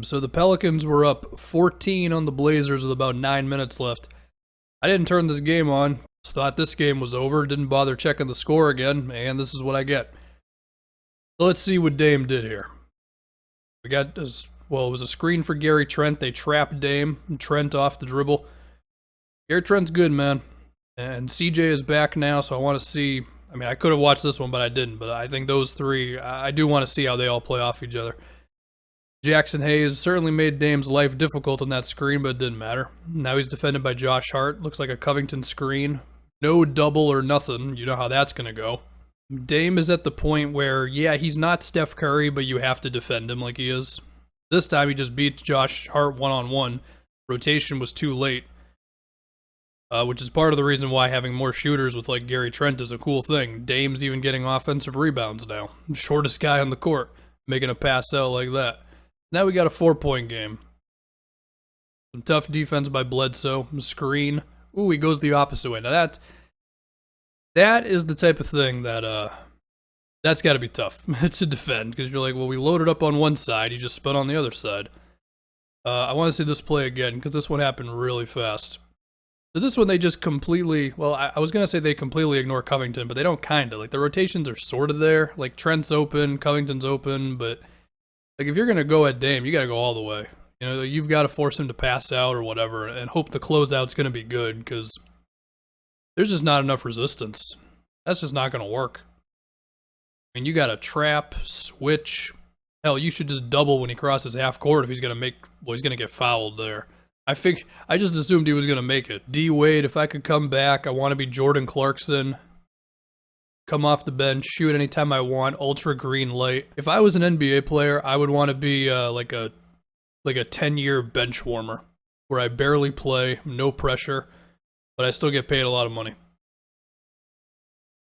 So the Pelicans were up 14 on the Blazers with about 9 minutes left. I didn't turn this game on. Just thought this game was over. Didn't bother checking the score again, and this is what I get. So let's see what Dame did here. We got this. Well, it was a screen for Gary Trent. They trapped Dame. Trent off the dribble. Gary Trent's good, man. And CJ is back now, so I want to see. I mean, I could have watched this one, but I didn't. But I think those three, I do want to see how they all play off each other. Jackson Hayes certainly made Dame's life difficult on that screen, but it didn't matter. Now he's defended by Josh Hart. Looks like a Covington screen. No double or nothing. You know how that's going to go. Dame is at the point where, yeah, he's not Steph Curry, but you have to defend him like he is. This time he just beats Josh Hart one-on-one. Rotation was too late. Which is part of the reason why having more shooters with like Gary Trent is a cool thing. Dame's even getting offensive rebounds now. Shortest guy on the court, making a pass out like that. Now we got a 4-point game. Some tough defense by Bledsoe. Screen. Ooh, he goes the opposite way. Now that is the type of thing that that's got to be tough to defend, because you're like, well, we loaded up on one side, he just spun on the other side. I want to see this play again, because this one happened really fast. So this one they just completely, well, I was going to say they completely ignore Covington, but they don't kind of. Like, the rotations are sort of there. Like, Trent's open, Covington's open, but like, if you're going to go at Dame, you got to go all the way. You know, you've got to force him to pass out or whatever, and hope the closeout's going to be good, because there's just not enough resistance. That's just not going to work. I mean, you got to trap, switch. Hell, you should just double when he crosses half court if he's going to make, well, he's going to get fouled there. I just assumed he was going to make it. D Wade, if I could come back, I want to be Jordan Clarkson. Come off the bench, shoot anytime I want, ultra green light. If I was an NBA player, I would want to be like a 10-year bench warmer, where I barely play, no pressure, but I still get paid a lot of money.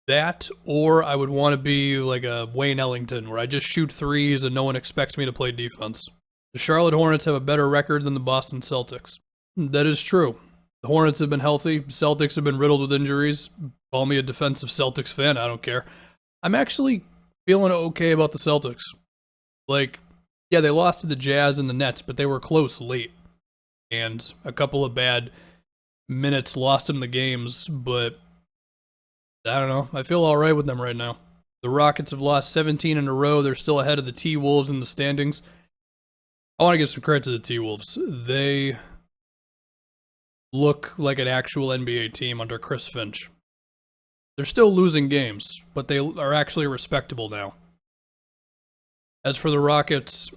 That, or I would want to be like a Wayne Ellington, where I just shoot threes and no one expects me to play defense. The Charlotte Hornets have a better record than the Boston Celtics. That is true. The Hornets have been healthy. Celtics have been riddled with injuries. Call me a defensive Celtics fan, I don't care. I'm actually feeling okay about the Celtics. Like, yeah, they lost to the Jazz and the Nets, but they were close late. And a couple of bad minutes lost them the games, but I don't know. I feel alright with them right now. The Rockets have lost 17 in a row. They're still ahead of the T-Wolves in the standings. I want to give some credit to the T-Wolves. They look like an actual NBA team under Chris Finch. They're still losing games, but they are actually respectable now. As for the Rockets,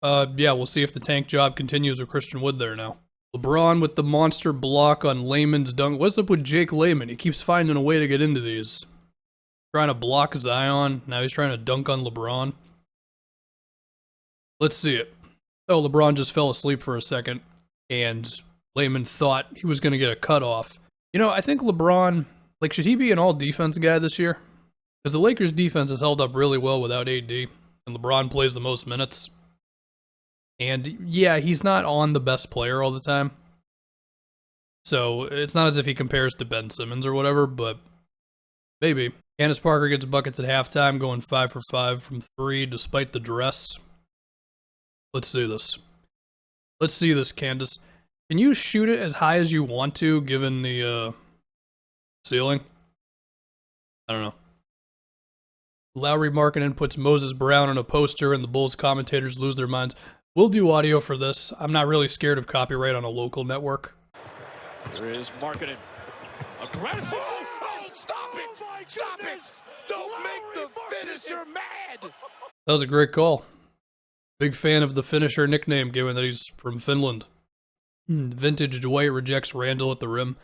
yeah, we'll see if the tank job continues with Christian Wood there now. LeBron with the monster block on Layman's dunk. What's up with Jake Layman? He keeps finding a way to get into these. Trying to block Zion. Now he's trying to dunk on LeBron. Let's see it. Oh, LeBron just fell asleep for a second, and Layman thought he was going to get a cutoff. You know, I think LeBron, like, should he be an all-defense guy this year? Because the Lakers' defense has held up really well without AD, and LeBron plays the most minutes. And, yeah, he's not on the best player all the time. So, it's not as if he compares to Ben Simmons or whatever, but maybe. Candace Parker gets buckets at halftime, going 5 for 5 from 3, despite the dress. Let's see this. Let's see this, Candace. Can you shoot it as high as you want to, given the ceiling? I don't know. Lowry Markkinen puts Moses Brown on a poster, and the Bulls commentators lose their minds. We'll do audio for this. I'm not really scared of copyright on a local network. There is Markkinen. Aggressive. Oh, stop it! Stop it! Don't make the finisher mad! That was a great call. Big fan of the finisher nickname, given that he's from Finland. Vintage Dwight rejects Randall at the rim.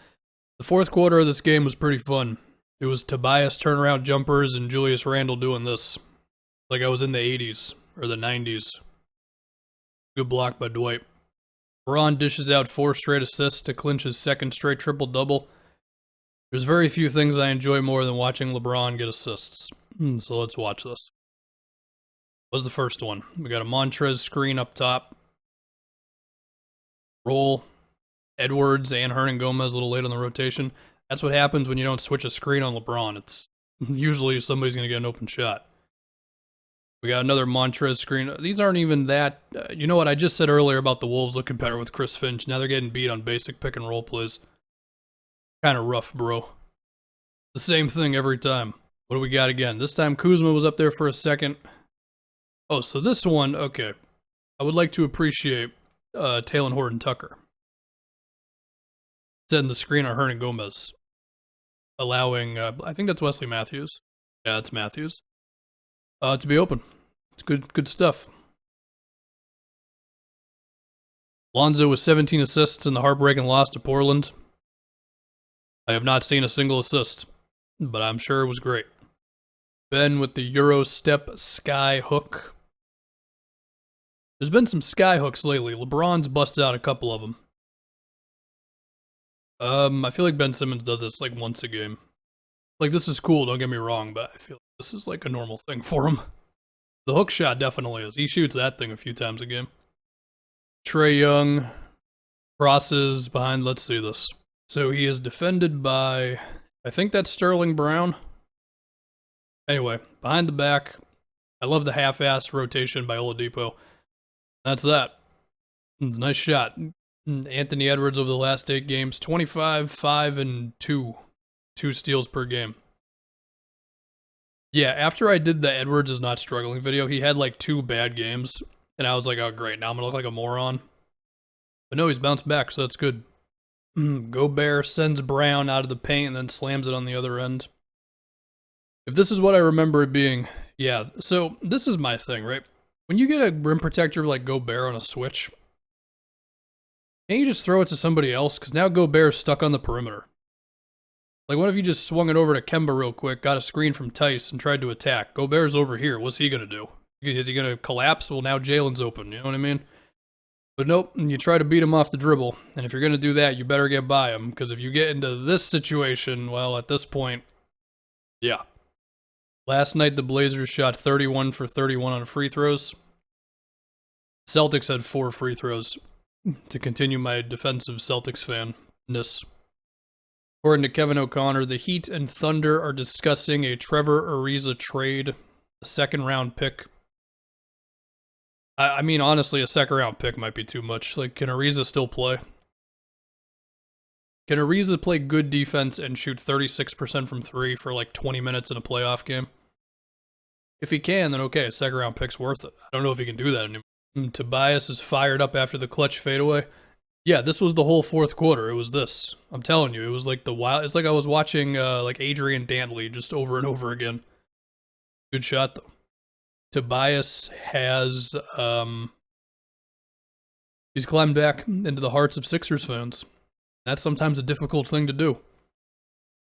The fourth quarter of this game was pretty fun. It was Tobias turnaround jumpers and Julius Randle doing this. Like I was in the 80s, or the 90s. Good block by Dwight. LeBron dishes out 4 straight assists to clinch his second straight triple-double. There's very few things I enjoy more than watching LeBron get assists. So let's watch this. Was the first one. We got a Montrez screen up top. Roll. Edwards and Hernan-Gomez a little late on the rotation. That's what happens when you don't switch a screen on LeBron. It's usually somebody's going to get an open shot. We got another Montrez screen. These aren't even that... you know what I just said earlier about the Wolves looking better with Chris Finch. Now they're getting beat on basic pick and roll plays. Kind of rough, bro. The same thing every time. What do we got again? This time Kuzma was up there for a second. Oh, so this one, okay. I would like to appreciate Talen Horton-Tucker. Setting the screen on Hernan Gomez. Allowing, I think that's Wesley Matthews. Yeah, it's Matthews. To be open. It's good stuff. Lonzo with 17 assists in the heartbreaking loss to Portland. I have not seen a single assist, but I'm sure it was great. Ben with the Euro step sky hook. There's been some sky hooks lately. LeBron's busted out a couple of them. I feel like Ben Simmons does this like once a game. Like, this is cool, don't get me wrong, but I feel like this is like a normal thing for him. The hook shot definitely is. He shoots that thing a few times a game. Trae Young crosses behind, let's see this. So he is defended by, I think that's Sterling Brown. Anyway, behind the back. I love the half-ass rotation by Oladipo. That's that. Nice shot. Anthony Edwards over the last 8 games, 25, 5, and 2. 2 steals per game. Yeah, after I did the Edwards is not struggling video, he had like 2 bad games. And I was like, oh great, now I'm gonna look like a moron. But no, he's bounced back, so that's good. Gobert sends Brown out of the paint and then slams it on the other end. If this is what I remember it being, yeah, so this is my thing, right? When you get a rim protector like Gobert on a switch, can't you just throw it to somebody else? Because now Gobert's stuck on the perimeter. Like, what if you just swung it over to Kemba real quick, got a screen from Tice, and tried to attack? Gobert's over here. What's he going to do? Is he going to collapse? Well, now Jalen's open. You know what I mean? But nope, you try to beat him off the dribble. And if you're going to do that, you better get by him. Because if you get into this situation, well, at this point, yeah. Last night, the Blazers shot 31 for 31 on free throws. Celtics had 4 free throws. To continue my defensive Celtics fan-ness. According to Kevin O'Connor, the Heat and Thunder are discussing a Trevor Ariza trade, a second-round pick. I mean, honestly, a second-round pick might be too much. Like, can Ariza still play? Can Ariza play good defense and shoot 36% from 3 for like 20 minutes in a playoff game? If he can, then okay, a second-round pick's worth it. I don't know if he can do that anymore. Tobias is fired up after the clutch fadeaway. Yeah, this was the whole fourth quarter. It was this. I'm telling you, it was like the wild. It's like I was watching like Adrian Dantley just over and over again. Good shot though. Tobias has he's climbed back into the hearts of Sixers fans. That's sometimes a difficult thing to do.